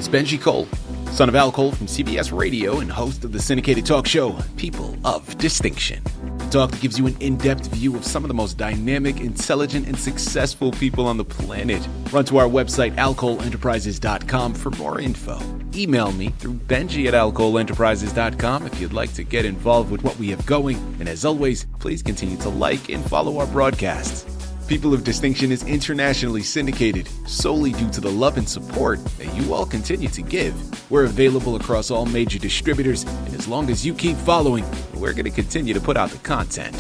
is Benji Cole, son of Al Cole from CBS Radio and host of the syndicated talk show, People of Distinction. A talk that gives you an in-depth view of some of the most dynamic, intelligent, and successful people on the planet. Run to our website, alcoleenterprises.com for more info. Email me through benji@alcoleenterprises.com if you'd like to get involved with what we have going. And as always, please continue to like and follow our broadcasts. People of Distinction is internationally syndicated solely due to the love and support that you all continue to give. We're available across all major distributors, and as long as you keep following, we're going to continue to put out the content.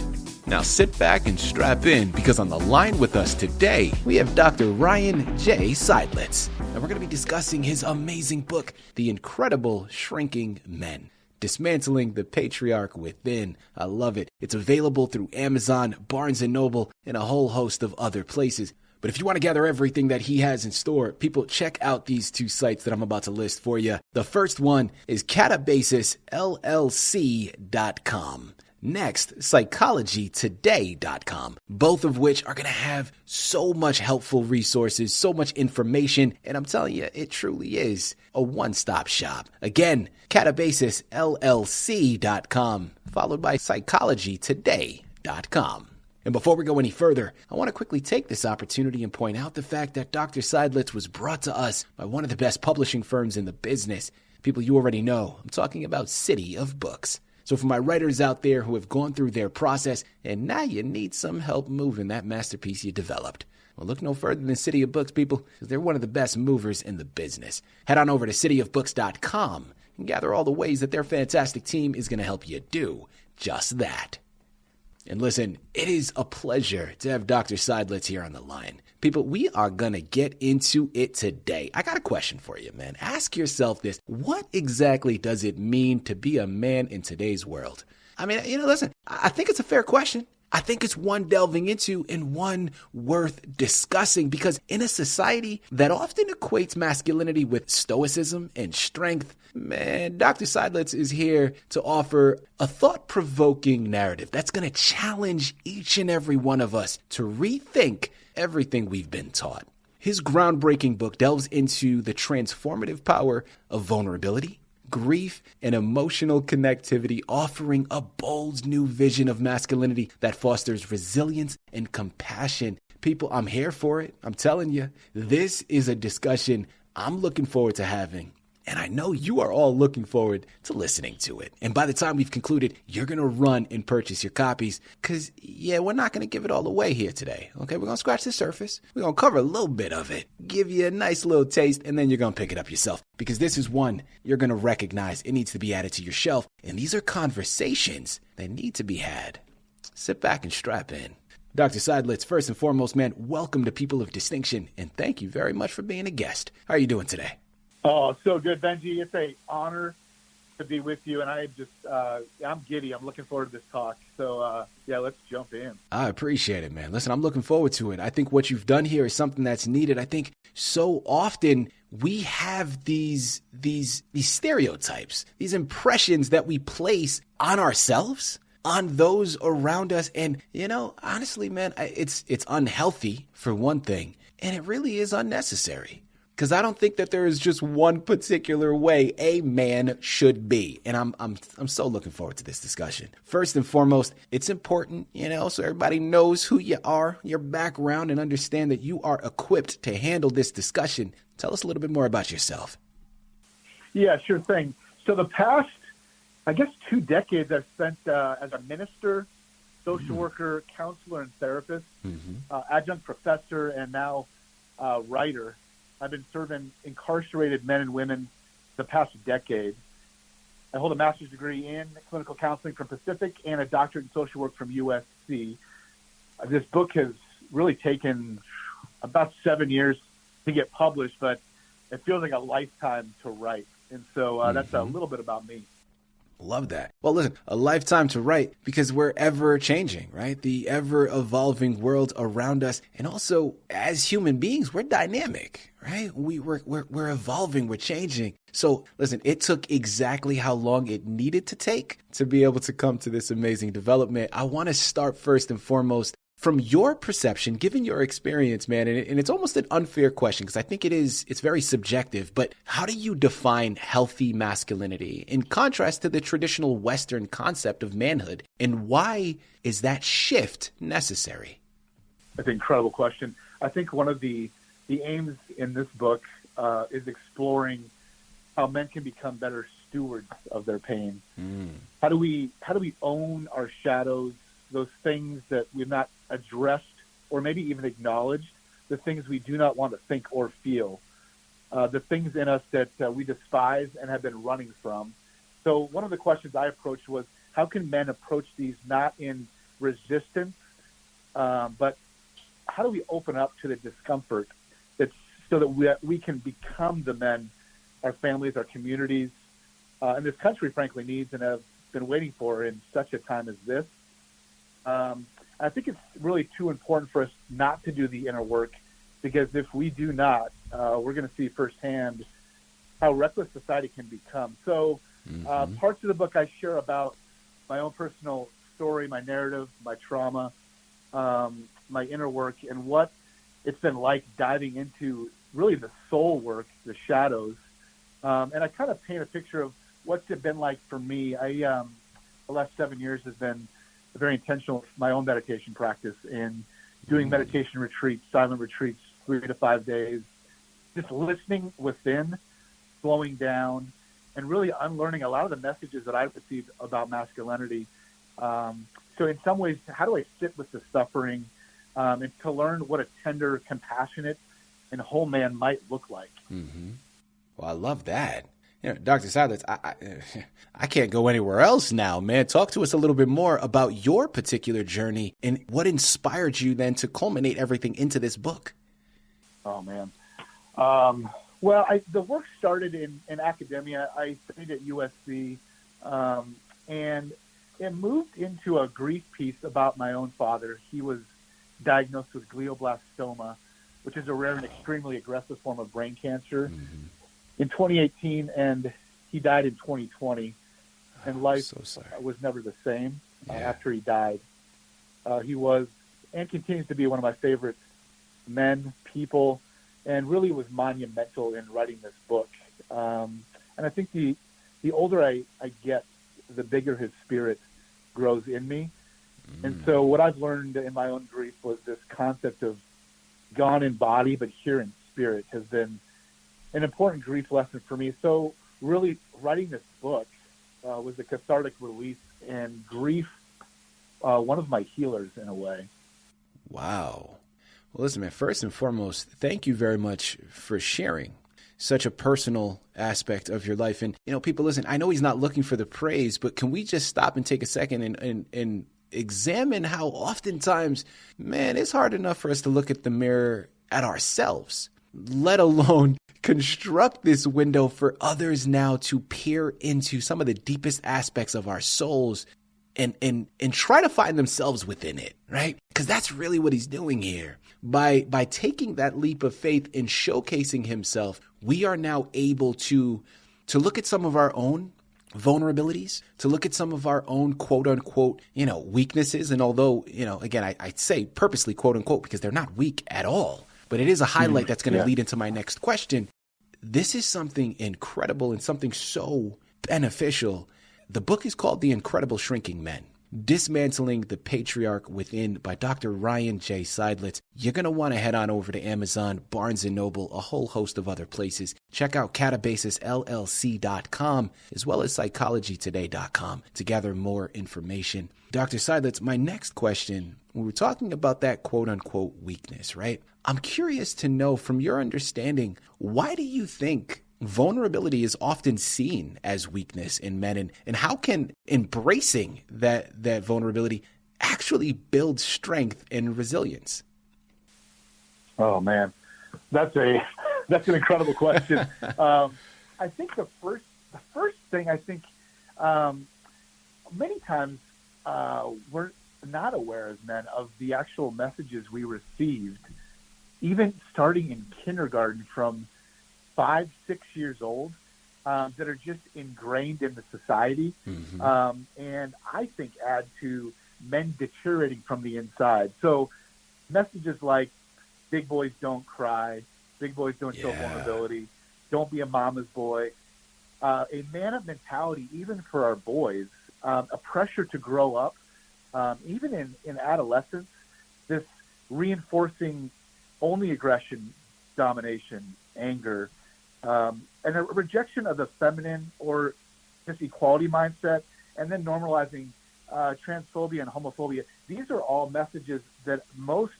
Now sit back and strap in, because on the line with us today, we have Dr. Ryan J. Seidlitz, and we're going to be discussing his amazing book, The Incredible Shrinking Men. Dismantling the Patriarch Within. I love it. It's available through Amazon, Barnes & Noble, and a whole host of other places. But if you want to gather everything that he has in store, people, check out these two sites that I'm about to list for you. The first one is catabasisllc.com. Next, psychologytoday.com, both of which are going to have so much helpful resources, so much information, and I'm telling you, it truly is a one-stop shop. Again, catabasisllc.com, followed by psychologytoday.com. And before we go any further, I want to quickly take this opportunity and point out the fact that Dr. Seidlitz was brought to us by one of the best publishing firms in the business. People you already know, I'm talking about Citi of Books. So for my writers out there who have gone through their process and now you need some help moving that masterpiece you developed, well, look no further than Citi of Books, people, because they're one of the best movers in the business. Head on over to citiofbooks.com and gather all the ways that their fantastic team is going to help you do just that. And listen, it is a pleasure to have Dr. Seidlitz here on the line. People, we are going to get into it today. I got a question for you, man. Ask yourself this. What exactly does it mean to be a man in today's world? I mean, listen, I think it's a fair question. I think it's one delving into and one worth discussing, because in a society that often equates masculinity with stoicism and strength, man, Dr. Seidlitz is here to offer a thought-provoking narrative that's going to challenge each and every one of us to rethink everything we've been taught. His groundbreaking book delves into the transformative power of vulnerability, grief, and emotional connectivity, offering a bold new vision of masculinity that fosters resilience and compassion. People, I'm here for it. I'm telling you, this is a discussion I'm looking forward to having. And I know you are all looking forward to listening to it. And by the time we've concluded, you're going to run and purchase your copies, because, we're not going to give it all away here today. Okay, we're going to scratch the surface. We're going to cover a little bit of it, give you a nice little taste, and then you're going to pick it up yourself. Because this is one you're going to recognize. It needs to be added to your shelf. And these are conversations that need to be had. Sit back and strap in. Dr. Seidlitz, first and foremost, man, welcome to People of Distinction. And thank you very much for being a guest. How are you doing today? Oh, so good, Benji. It's an honor to be with you, and I'm giddy. I'm looking forward to this talk. So, let's jump in. I appreciate it, man. Listen, I'm looking forward to it. I think what you've done here is something that's needed. I think so often we have these stereotypes, these impressions that we place on ourselves, on those around us. And, honestly, man, it's unhealthy for one thing, and it really is unnecessary. Because I don't think that there is just one particular way a man should be. And I'm so looking forward to this discussion. First and foremost, it's important, so everybody knows who you are, your background, and understand that you are equipped to handle this discussion. Tell us a little bit more about yourself. Yeah, sure thing. So the past, 2 decades I've spent as a minister, social worker, counselor, and therapist, adjunct professor, and now writer. I've been serving incarcerated men and women the past decade. I hold a master's degree in clinical counseling from Pacific and a doctorate in social work from USC. This book has really taken about 7 years to get published, but it feels like a lifetime to write. And so that's a little bit about me. Love that. Well, listen, a lifetime to write, because we're ever changing, right? The ever evolving world around us. And also, as human beings, we're dynamic, right? We're evolving, we're changing. So listen, it took exactly how long it needed to take to be able to come to this amazing development. I want to start first and foremost From your perception, given your experience, man, and it's almost an unfair question because I think it's very subjective, but how do you define healthy masculinity in contrast to the traditional Western concept of manhood? And why is that shift necessary? That's an incredible question. I think one of the aims in this book is exploring how men can become better stewards of their pain. How do we own our shadows, those things that we've not addressed or maybe even acknowledged, the things we do not want to think or feel, the things in us that we despise and have been running from. So one of the questions I approached was, how can men approach these not in resistance, but how do we open up to the discomfort so that we can become the men our families, our communities, and this country, frankly, needs and have been waiting for in such a time as this. I think it's really too important for us not to do the inner work, because if we do not, we're going to see firsthand how reckless society can become. So parts of the book I share about my own personal story, my narrative, my trauma, my inner work, and what it's been like diving into really the soul work, the shadows. And I kind of paint a picture of what's it been like for me. The last 7 years has been very intentional with my own meditation practice in doing meditation retreats, silent retreats, 3 to 5 days, just listening within, slowing down, and really unlearning a lot of the messages that I've received about masculinity. So in some ways, how do I sit with the suffering and to learn what a tender, compassionate, and whole man might look like? Well, I love that. Dr. Seidlitz, I can't go anywhere else now, man. Talk to us a little bit more about your particular journey and what inspired you then to culminate everything into this book. Oh, man. Well, the work started in academia. I studied at USC, and it moved into a grief piece about my own father. He was diagnosed with glioblastoma, which is a rare and extremely aggressive form of brain cancer, in 2018, and he died in 2020, and life was never the same after he died. He was and continues to be one of my favorite men, people, and really was monumental in writing this book. And I think the older I get, the bigger his spirit grows in me. And so what I've learned in my own grief was this concept of gone in body, but here in spirit has been an important grief lesson for me. So really writing this book was a cathartic release, and grief, one of my healers in a way. Wow. Well, listen, man, first and foremost, thank you very much for sharing such a personal aspect of your life. And, people, listen, I know he's not looking for the praise, but can we just stop and take a second and examine how oftentimes, man, it's hard enough for us to look at the mirror at ourselves, let alone construct this window for others now to peer into some of the deepest aspects of our souls and try to find themselves within it, right? Because that's really what he's doing here. By taking that leap of faith and showcasing himself, we are now able to look at some of our own vulnerabilities, to look at some of our own quote unquote, weaknesses. And although, again, I say purposely quote unquote, because they're not weak at all, but it is a highlight that's going to lead into my next question. This is something incredible and something so beneficial. The book is called The Incredible Shrinking Men: Dismantling the Patriarch Within by Dr. Ryan J. Seidlitz. You're going to want to head on over to Amazon, Barnes & Noble, a whole host of other places. Check out catabasisllc.com as well as psychologytoday.com to gather more information. Dr. Seidlitz, my next question, when we're talking about that quote-unquote weakness, right? I'm curious to know, from your understanding, why do you think vulnerability is often seen as weakness in men, and how can embracing that vulnerability actually build strength and resilience? Oh man, that's an incredible question. I think the first thing, I think many times we're not aware as men of the actual messages we received, even starting in kindergarten from 5, 6 years old, that are just ingrained in the society, and I think add to men deteriorating from the inside. So messages like big boys don't cry, big boys don't show vulnerability, don't be a mama's boy, a man-up mentality even for our boys, a pressure to grow up, even in adolescence, this reinforcing only aggression, domination, anger, and a rejection of the feminine or this equality mindset, and then normalizing transphobia and homophobia. These are all messages that most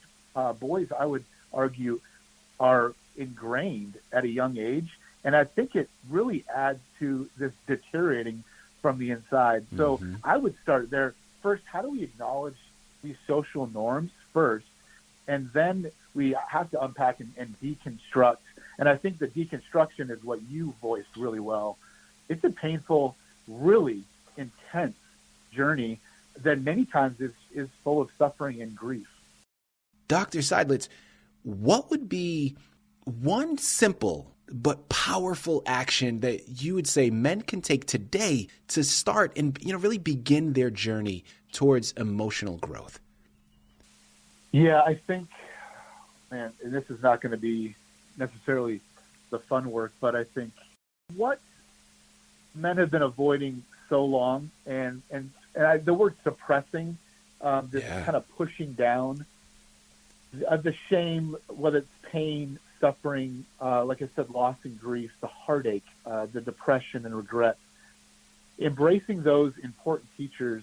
boys, I would argue, are ingrained at a young age. And I think it really adds to this deteriorating from the inside. So I would start there. First, how do we acknowledge these social norms first? And then we have to unpack and deconstruct. And I think the deconstruction is what you voiced really well. It's a painful, really intense journey that many times is full of suffering and grief. Dr. Seidlitz, what would be one simple but powerful action that you would say men can take today to start and really begin their journey towards emotional growth? Yeah, I think, man, and this is not going to be necessarily the fun work, but I think what men have been avoiding so long, and the word suppressing, this kind of pushing down the shame, whether it's pain, suffering, like I said, loss and grief, the heartache, the depression and regret. Embracing those important teachers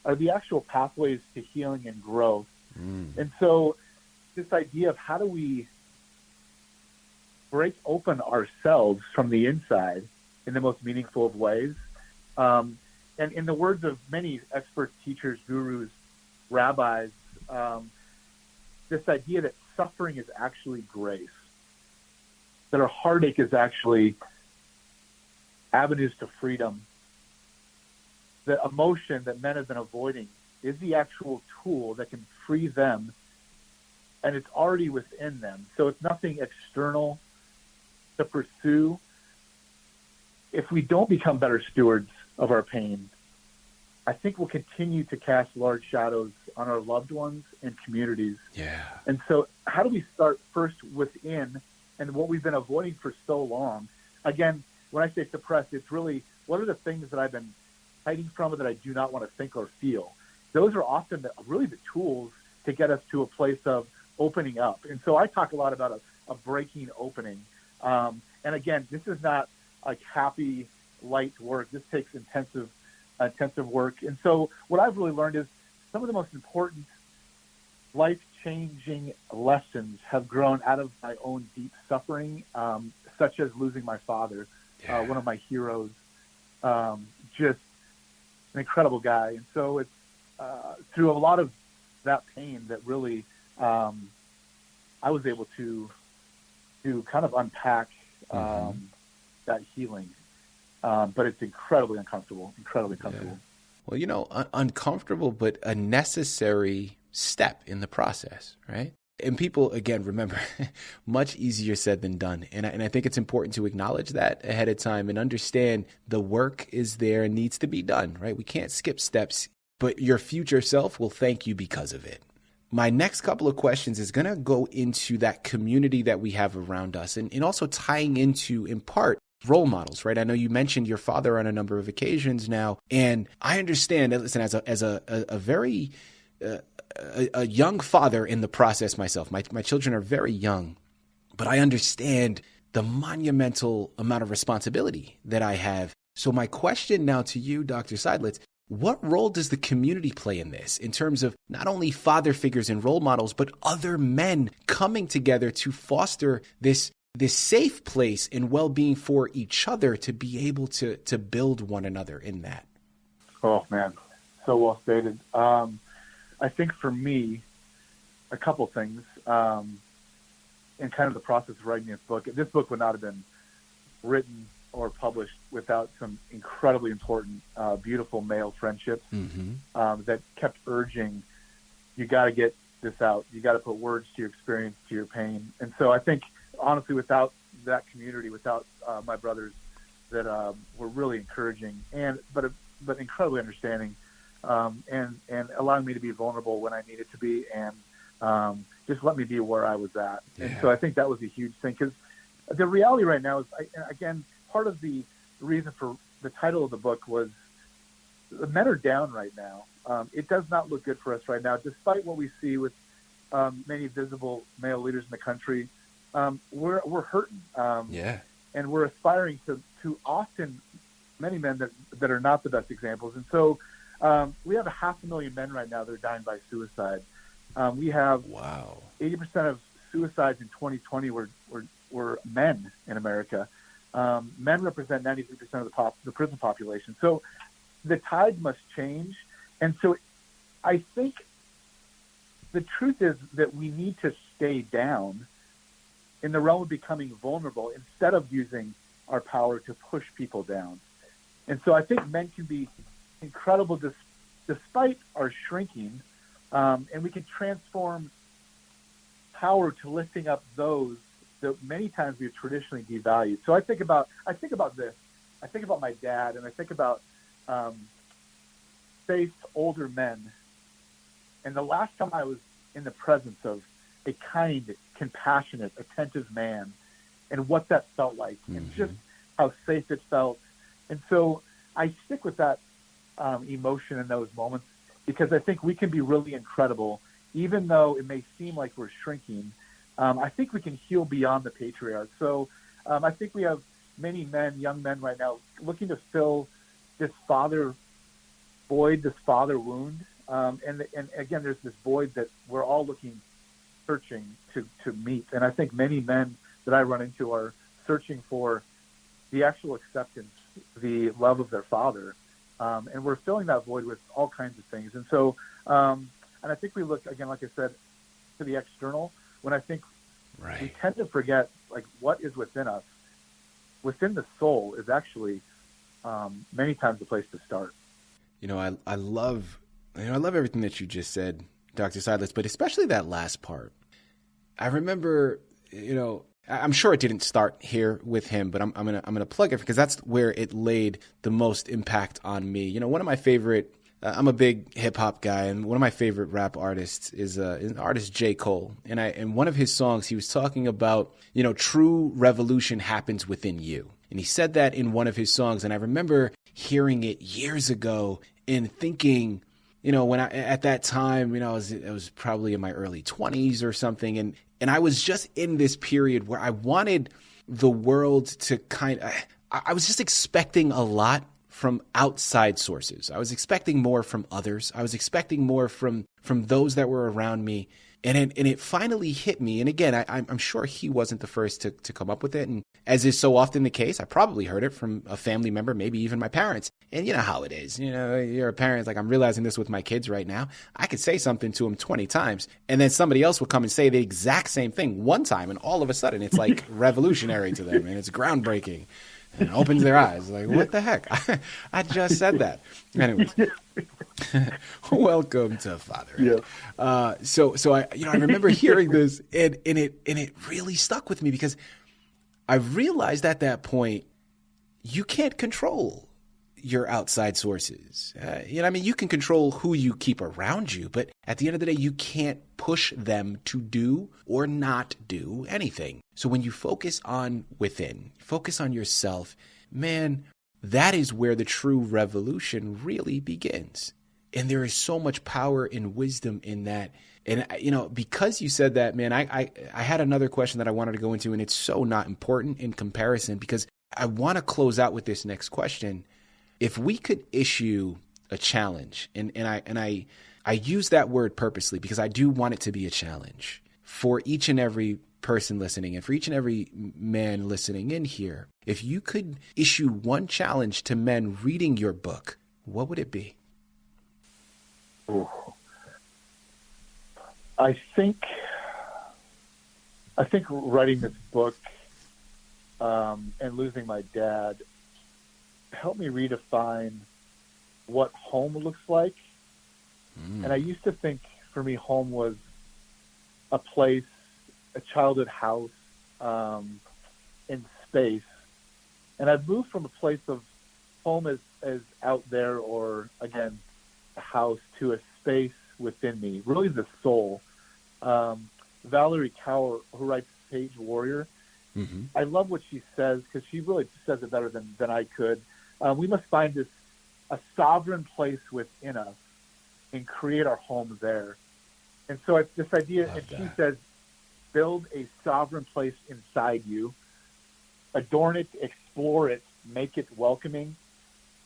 are the actual pathways to healing and growth. And so this idea of how do we break open ourselves from the inside in the most meaningful of ways. And in the words of many expert teachers, gurus, rabbis, this idea that suffering is actually grace, that our heartache is actually avenues to freedom, the emotion that men have been avoiding is the actual tool that can free them, and it's already within them. So it's nothing external to pursue. If we don't become better stewards of our pain, I think we'll continue to cast large shadows on our loved ones and communities. Yeah. And so how do we start first within and what we've been avoiding for so long? Again, when I say suppress, it's really what are the things that I've been hiding from or that I do not want to think or feel? Those are often really the tools to get us to a place of opening up. And so I talk a lot about a breaking opening. And again, this is not like happy, light work. This takes intensive work. And so what I've really learned is some of the most important life-changing lessons have grown out of my own deep suffering, such as losing my father, one of my heroes, just an incredible guy. And so it's through a lot of that pain that really I was able to kind of unpack that healing. But it's incredibly uncomfortable. Yeah. Well, uncomfortable, but a necessary step in the process, right? And people, again, remember, much easier said than done. And I think it's important to acknowledge that ahead of time and understand the work is there and needs to be done, right? We can't skip steps, but your future self will thank you because of it. My next couple of questions is going to go into that community that we have around us and also tying into, in part, role models, right? I know you mentioned your father on a number of occasions now, and I understand, listen, as a very a young father in the process myself, my children are very young, but I understand the monumental amount of responsibility that I have. So my question now to you, Dr. Seidlitz, what role does the community play in this in terms of not only father figures and role models, but other men coming together to foster this safe place and well-being for each other to be able to build one another in that? Oh, man, so well stated. I think for me, a couple things in kind of the process of writing this book would not have been written or published without some incredibly important, beautiful male friendships that kept urging, you got to get this out. You got to put words to your experience, to your pain. And so I think, honestly, without that community, without my brothers that were really encouraging but incredibly understanding, and allowing me to be vulnerable when I needed to be, and just let me be where I was at. Yeah. And so I think that was a huge thing, because the reality right now is, again, part of the reason for the title of the book was the men are down right now. It does not look good for us right now, despite what we see with many visible male leaders in the country. We're hurting. Yeah. And we're aspiring to often many men that are not the best examples. And so we have 500,000 men right now that are dying by suicide. We have 80% of suicides in 2020 were men in America. Men represent 93% of the prison population. So the tide must change. And so I think the truth is that we need to stay down in the realm of becoming vulnerable instead of using our power to push people down. And so I think men can be incredible despite our shrinking, and we can transform power to lifting up those that many times we've traditionally devalued. So I think about this. I think about my dad, and I think about faced older men. And the last time I was in the presence of a kind, compassionate, attentive man, and what that felt like, and just how safe it felt. And so I stick with that emotion in those moments, because I think we can be really incredible, even though it may seem like we're shrinking. I think we can heal beyond the patriarch. So I think we have many men, young men right now, looking to fill this father void, this father wound. And again, there's this void that we're all searching to meet. And I think many men that I run into are searching for the actual acceptance, the love of their father. And we're filling that void with all kinds of things. And so, and I think we look, again, like I said, to the external, when I think we tend to forget, like, what is within us. Within the soul is actually many times the place to start. I love everything that you just said, Dr. Seidlitz, but especially that last part. I remember, I'm sure it didn't start here with him, but I'm gonna plug it because that's where it laid the most impact on me. One of my favorite, I'm a big hip hop guy, and one of my favorite rap artists is an artist, J. Cole. And in one of his songs, he was talking about, true revolution happens within you. And he said that in one of his songs. And I remember hearing it years ago and thinking, when at that time, I was probably in my early 20s or something. And I was just in this period where I wanted the world to I was just expecting a lot from outside sources. I was expecting more from others. I was expecting more from those that were around me. And it finally hit me. And again, I'm sure he wasn't the first to come up with it. And as is so often the case, I probably heard it from a family member, maybe even my parents. And you know how it is. You're a parent. Like, I'm realizing this with my kids right now. I could say something to them 20 times, and then somebody else will come and say the exact same thing one time. And all of a sudden, it's like revolutionary to them, and it's groundbreaking. And it opens their eyes. Like, what the heck? I just said that. Anyways. Welcome to fatherhood. Yeah. So I remember hearing this, and it really stuck with me, because I realized at that point, you can't control your outside sources. You can control who you keep around you, but at the end of the day, you can't push them to do or not do anything. So when you focus on within, focus on yourself, man, that is where the true revolution really begins. And there is so much power and wisdom in that. And, because you said that, man, I had another question that I wanted to go into, and it's so not important in comparison, because I want to close out with this next question. If we could issue a challenge, and I use that word purposely because I do want it to be a challenge for each and every person listening, and for each and every man listening in here, if you could issue one challenge to men reading your book, what would it be? Ooh. I think writing this book and losing my dad helped me redefine what home looks like. And I used to think, for me, home was a place, a childhood house, in space. And I've moved from a place of home as out there, or, again, house to a space within me, really the soul. Valerie Kaur, who writes Sage Warrior, I love what she says because she really says it better than I could. We must find a sovereign place within us and create our home there. And so it's this idea, and she says, build a sovereign place inside you, adorn it, explore it, make it welcoming,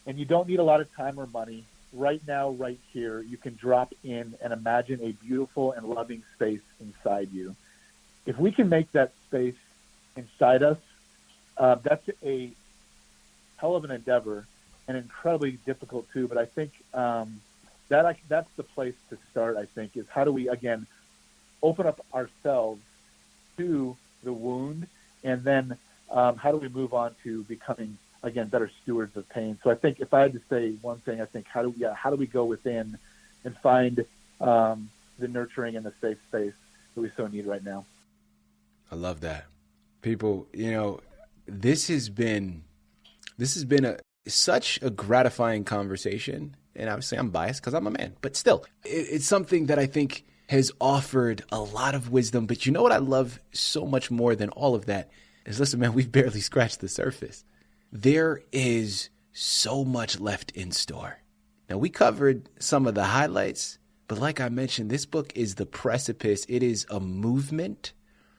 and you don't need a lot of time or money. Right now, right here, you can drop in and imagine a beautiful and loving space inside you. If we can make that space inside us, that's a hell of an endeavor and incredibly difficult too. But I think that's the place to start, I think, is how do we, again, open up ourselves to the wound, and then how do we move on to becoming, again, better stewards of pain. So I think if I had to say one thing, I think how do we go within and find the nurturing and the safe space that we so need right now. I love that. People, this has been such a gratifying conversation. And obviously I'm biased because I'm a man, but still, it's something that I think has offered a lot of wisdom. But you know what I love so much more than all of that is, listen, man, we've barely scratched the surface. There is so much left in store. Now, we covered some of the highlights, but like I mentioned, this book is the precipice. It is a movement,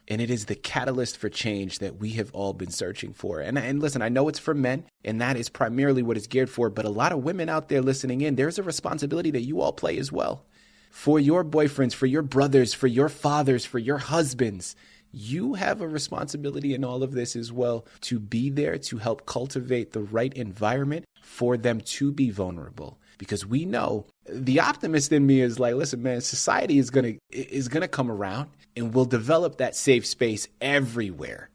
and it is the catalyst for change that we have all been searching for. And listen, I know it's for men, and that is primarily what it's geared for, but a lot of women out there listening in, there's a responsibility that you all play as well. For your boyfriends, for your brothers, for your fathers, for your husbands, you have a responsibility in all of this as well to be there to help cultivate the right environment for them to be vulnerable. Because we know the optimist in me is like, listen, man, society is gonna come around and we'll develop that safe space everywhere.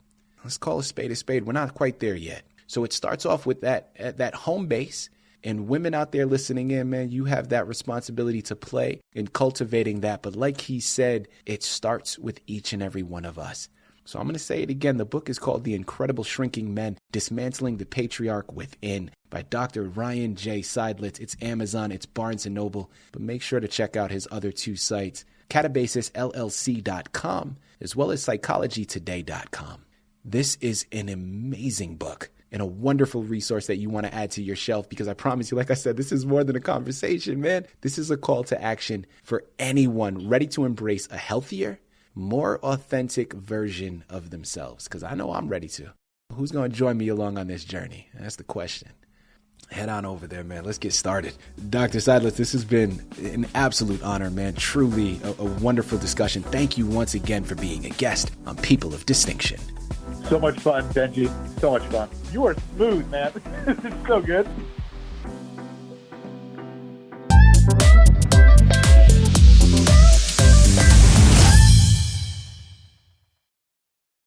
Let's call a spade a spade. We're not quite there yet. So it starts off with that home base. And women out there listening in, man, you have that responsibility to play in cultivating that. But like he said, it starts with each and every one of us. So I'm going to say it again. The book is called The Incredible Shrinking Men, Dismantling the Patriarch Within by Dr. Ryan J. Seidlitz. It's Amazon, it's Barnes & Noble. But make sure to check out his other two sites, catabasisllc.com as well as psychologytoday.com. This is an amazing book and a wonderful resource that you want to add to your shelf, because I promise you, like I said, this is more than a conversation, man. This is a call to action for anyone ready to embrace a healthier, more authentic version of themselves, because I know I'm ready to. Who's going to join me along on this journey? That's the question. Head on over there, man. Let's get started. Dr. Seidlitz, this has been an absolute honor, man. Truly a wonderful discussion. Thank you once again for being a guest on People of Distinction. So much fun, Benji. So much fun. You are smooth, man. This is so good.